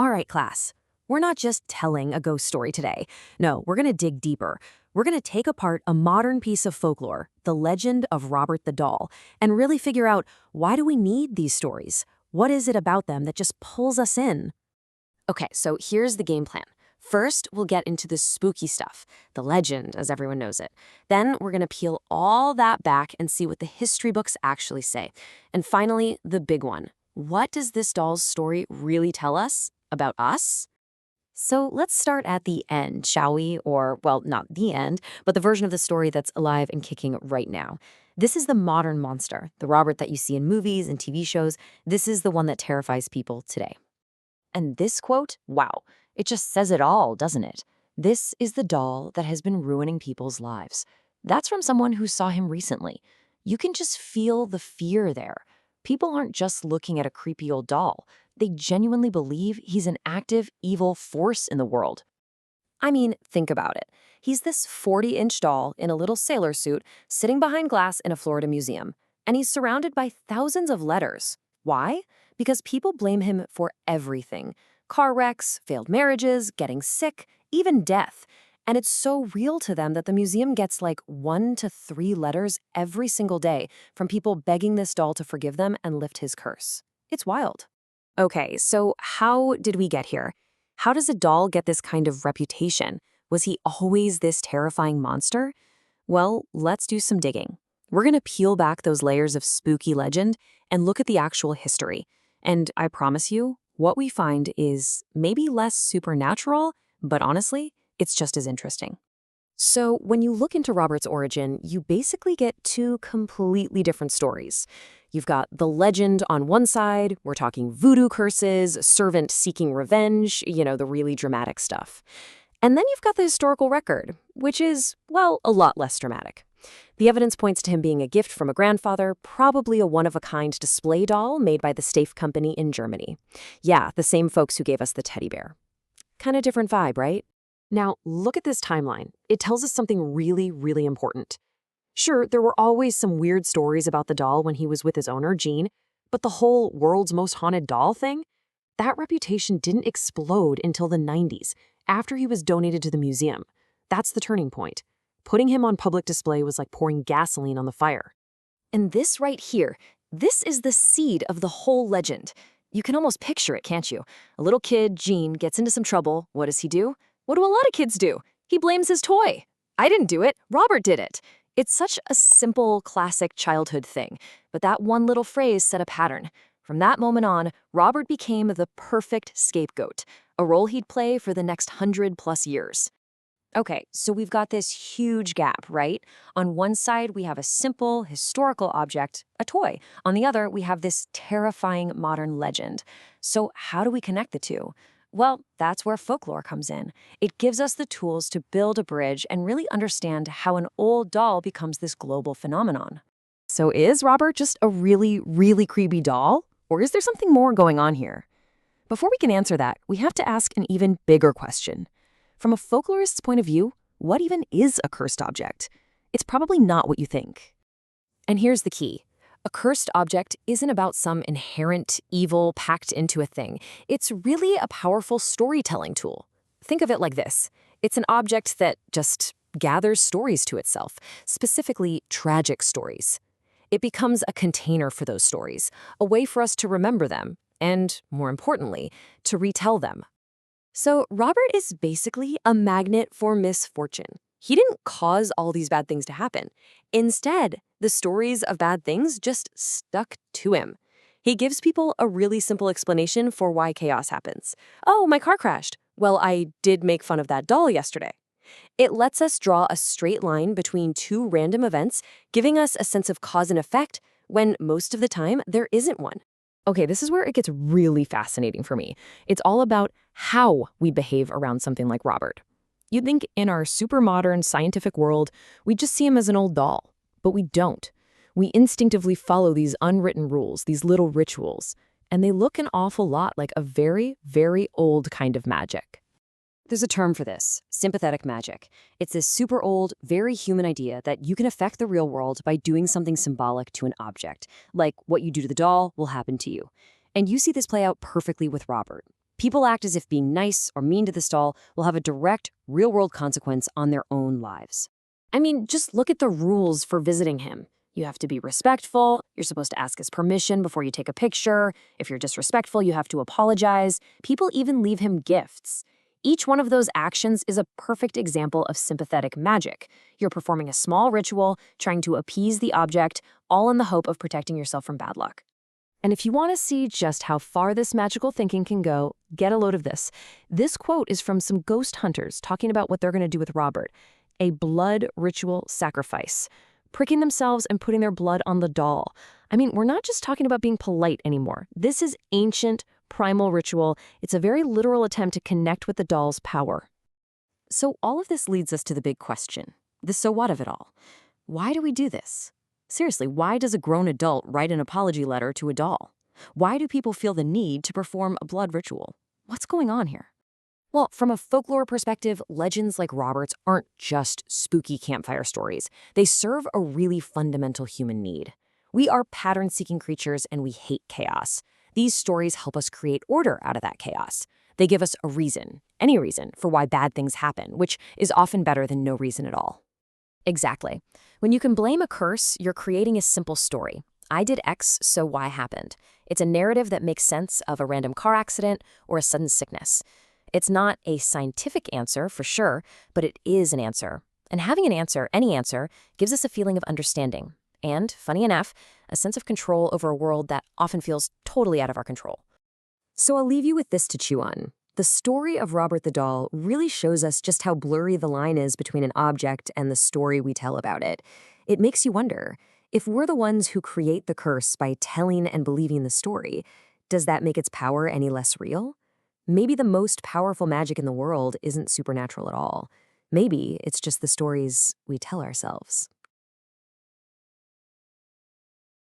All right, class. We're not just telling a ghost story today. No, we're going to dig deeper. We're going to take apart a modern piece of folklore, the legend of Robert the Doll, and really figure out, why do we need these stories? What is it about them that just pulls us in? Okay, so here's the game plan. First, we'll get into the spooky stuff, the legend as everyone knows it. Then we're going to peel all that back and see what the history books actually say. And finally, the big one. What does this doll's story really tell us about us? So let's start at the end, shall we? Or, well, not the end, but the version of the story that's alive and kicking right now. This is the modern monster, the Robert that you see in movies and TV shows. This is the one that terrifies people today. And this quote, wow, it just says it all, doesn't it? This is the doll that has been ruining people's lives. That's from someone who saw him recently. You can just feel the fear there. People aren't just looking at a creepy old doll. They genuinely believe he's an active, evil force in the world. I mean, think about it. He's this 40-inch doll in a little sailor suit sitting behind glass in a Florida museum. And he's surrounded by thousands of letters. Why? Because people blame him for everything. Car wrecks, failed marriages, getting sick, even death. And it's so real to them that the museum gets like 1 to 3 letters every single day from people begging this doll to forgive them and lift his curse. It's wild. Okay, so how did we get here? How does a doll get this kind of reputation? Was he always this terrifying monster? Well, let's do some digging. We're going to peel back those layers of spooky legend and look at the actual history. And I promise you, what we find is maybe less supernatural, but honestly, it's just as interesting. So when you look into Robert's origin, you basically get 2 completely different stories. You've got the legend on one side, we're talking voodoo curses, servant seeking revenge, the really dramatic stuff. And then you've got the historical record, which is, well, a lot less dramatic. The evidence points to him being a gift from a grandfather, probably a one-of-a-kind display doll made by the Steiff Company in Germany. Yeah, the same folks who gave us the teddy bear. Kind of different vibe, right? Now, look at this timeline. It tells us something really, really important. Sure, there were always some weird stories about the doll when he was with his owner, Jean, but the whole world's most haunted doll thing? That reputation didn't explode until the 90s, after he was donated to the museum. That's the turning point. Putting him on public display was like pouring gasoline on the fire. And this right here, this is the seed of the whole legend. You can almost picture it, can't you? A little kid, Jean, gets into some trouble. What does he do? What do a lot of kids do? He blames his toy. I didn't do it. Robert did it. It's such a simple, classic childhood thing, but that one little phrase set a pattern. From that moment on, Robert became the perfect scapegoat, a role he'd play for the next 100+ years. Okay, so we've got this huge gap, right? On one side, we have a simple, historical object, a toy. On the other, we have this terrifying modern legend. So how do we connect the two? Well, that's where folklore comes in. It gives us the tools to build a bridge and really understand how an old doll becomes this global phenomenon. So is Robert just a really, really creepy doll? Or is there something more going on here? Before we can answer that, we have to ask an even bigger question. From a folklorist's point of view, what even is a cursed object? It's probably not what you think. And here's the key. A cursed object isn't about some inherent evil packed into a thing. It's really a powerful storytelling tool. Think of it like this. It's an object that just gathers stories to itself, specifically tragic stories. It becomes a container for those stories, a way for us to remember them, and, more importantly, to retell them. So Robert is basically a magnet for misfortune. He didn't cause all these bad things to happen. Instead, the stories of bad things just stuck to him. He gives people a really simple explanation for why chaos happens. Oh, my car crashed. Well, I did make fun of that doll yesterday. It lets us draw a straight line between 2 random events, giving us a sense of cause and effect when most of the time there isn't one. Okay, this is where it gets really fascinating for me. It's all about how we behave around something like Robert. You'd think in our super modern scientific world, we just see him as an old doll, but we don't. We instinctively follow these unwritten rules, these little rituals, and they look an awful lot like a very, very old kind of magic. There's a term for this, sympathetic magic. It's this super old, very human idea that you can affect the real world by doing something symbolic to an object, like what you do to the doll will happen to you. And you see this play out perfectly with Robert. People act as if being nice or mean to this doll will have a direct, real-world consequence on their own lives. I mean, just look at the rules for visiting him. You have to be respectful. You're supposed to ask his permission before you take a picture. If you're disrespectful, you have to apologize. People even leave him gifts. Each one of those actions is a perfect example of sympathetic magic. You're performing a small ritual, trying to appease the object, all in the hope of protecting yourself from bad luck. And if you want to see just how far this magical thinking can go, get a load of this. This quote is from some ghost hunters talking about what they're going to do with Robert: a blood ritual sacrifice, pricking themselves and putting their blood on the doll. I mean, we're not just talking about being polite anymore. This is ancient, primal ritual. It's a very literal attempt to connect with the doll's power. So all of this leads us to the big question, the so what of it all. Why do we do this? Seriously, why does a grown adult write an apology letter to a doll? Why do people feel the need to perform a blood ritual? What's going on here? Well, from a folklore perspective, legends like Robert's aren't just spooky campfire stories. They serve a really fundamental human need. We are pattern-seeking creatures and we hate chaos. These stories help us create order out of that chaos. They give us a reason, any reason, for why bad things happen, which is often better than no reason at all. Exactly. When you can blame a curse, you're creating a simple story. I did X, so Y happened. It's a narrative that makes sense of a random car accident or a sudden sickness. It's not a scientific answer, for sure, but it is an answer. And having an answer, any answer, gives us a feeling of understanding. And, funny enough, a sense of control over a world that often feels totally out of our control. So I'll leave you with this to chew on. The story of Robert the Doll really shows us just how blurry the line is between an object and the story we tell about it. It makes you wonder, if we're the ones who create the curse by telling and believing the story, does that make its power any less real? Maybe the most powerful magic in the world isn't supernatural at all. Maybe it's just the stories we tell ourselves.